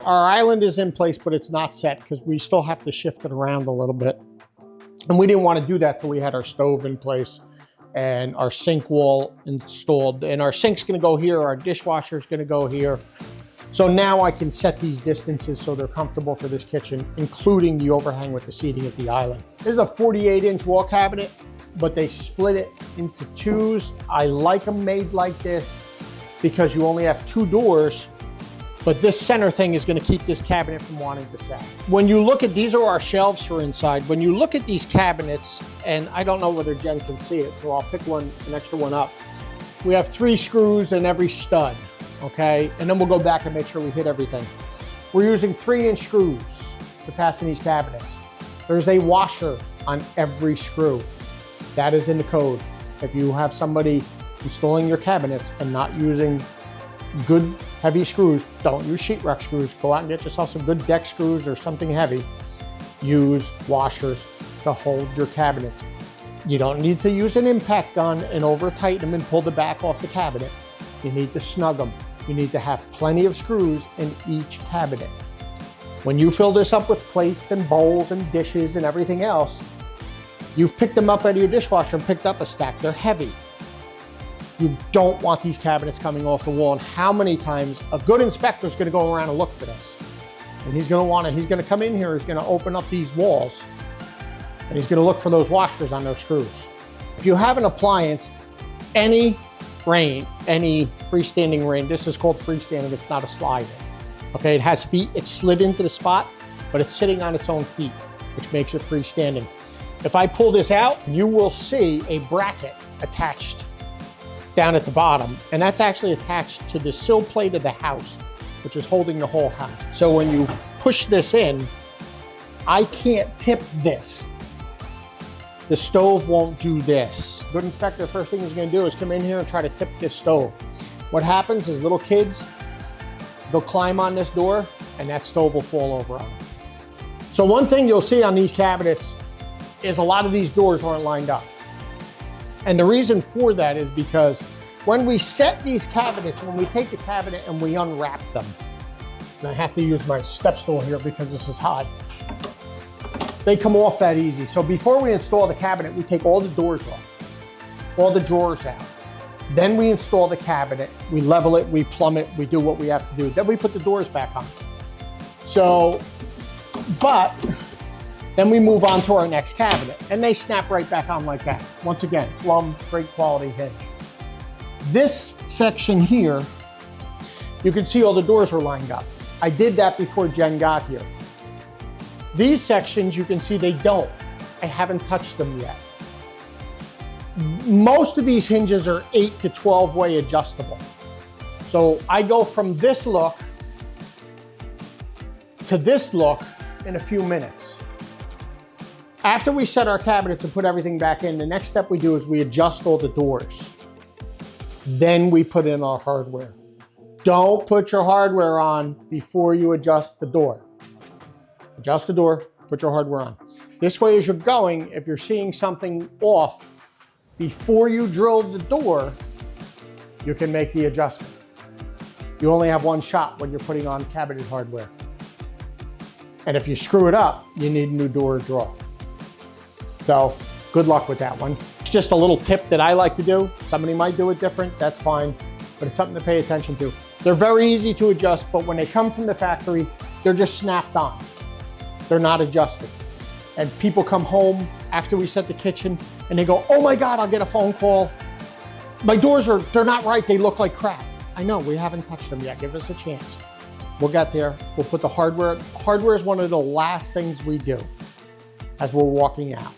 our island is in place, but it's not set because we still have to shift it around a little bit. And we didn't want to do that till we had our stove in place and our sink wall installed. And our sink's gonna go here, our dishwasher's gonna go here. So now I can set these distances so they're comfortable for this kitchen, including the overhang with the seating at the island. This is a 48-inch wall cabinet, but they split it into twos. I like them made like this because you only have two doors, but this center thing is gonna keep this cabinet from wanting to set. When you look at, these are our shelves for inside. When you look at these cabinets, and I don't know whether Jen can see it, so I'll pick an extra one up. We have 3 screws in every stud, okay? And then we'll go back and make sure we hit everything. We're using 3-inch screws to fasten these cabinets. There's a washer on every screw. That is in the code. If you have somebody installing your cabinets and not using good heavy screws, don't use sheetrock screws. Go out and get yourself some good deck screws or something heavy. Use washers to hold your cabinets. You don't need to use an impact gun and over tighten them and pull the back off the cabinet. You need to snug them. You need to have plenty of screws in each cabinet. When you fill this up with plates and bowls and dishes and everything else, you've picked them up out of your dishwasher and picked up a stack. They're heavy. You don't want these cabinets coming off the wall. And how many times a good inspector is going to go around and look for this? And he's going to come in here, he's going to open up these walls, and he's going to look for those washers on those screws. If you have an appliance, any freestanding range, this is called freestanding, it's not a slide. Okay, it has feet, it's slid into the spot, but it's sitting on its own feet, which makes it freestanding. If I pull this out, you will see a bracket attached down at the bottom, and that's actually attached to the sill plate of the house, which is holding the whole house. So when you push this in, I can't tip this. The stove won't do this. Good inspector, first thing he's gonna do is come in here and try to tip this stove. What happens is little kids, they'll climb on this door and that stove will fall over on them. So one thing you'll see on these cabinets is a lot of these doors aren't lined up. And the reason for that is because when we set these cabinets, when we take the cabinet and we unwrap them, and I have to use my step stool here because this is hot, they come off that easy. So before we install the cabinet, we take all the doors off, all the drawers out. Then we install the cabinet, we level it, we plumb it, we do what we have to do. Then we put the doors back on. So, but then we move on to our next cabinet and they snap right back on like that. Once again, plumb, great quality hinge. This section here, you can see all the doors are lined up. I did that before Jen got here. These sections, you can see they don't. I haven't touched them yet. Most of these hinges are 8 to 12 way adjustable. So I go from this look to this look in a few minutes. After we set our cabinets and put everything back in, the next step we do is we adjust all the doors. Then we put in our hardware. Don't put your hardware on before you adjust the door. Adjust the door, put your hardware on. This way as you're going, if you're seeing something off, before you drill the door, you can make the adjustment. You only have one shot when you're putting on cabinet hardware. And if you screw it up, you need a new door or drawer. So good luck with that one. It's just a little tip that I like to do. Somebody might do it different, that's fine, but it's something to pay attention to. They're very easy to adjust, but when they come from the factory, they're just snapped on. They're not adjusted. And people come home after we set the kitchen and they go, oh my God, I'll get a phone call. My doors they're not right, they look like crap. I know, we haven't touched them yet, give us a chance. We'll get there, we'll put the hardware. Hardware is one of the last things we do as we're walking out.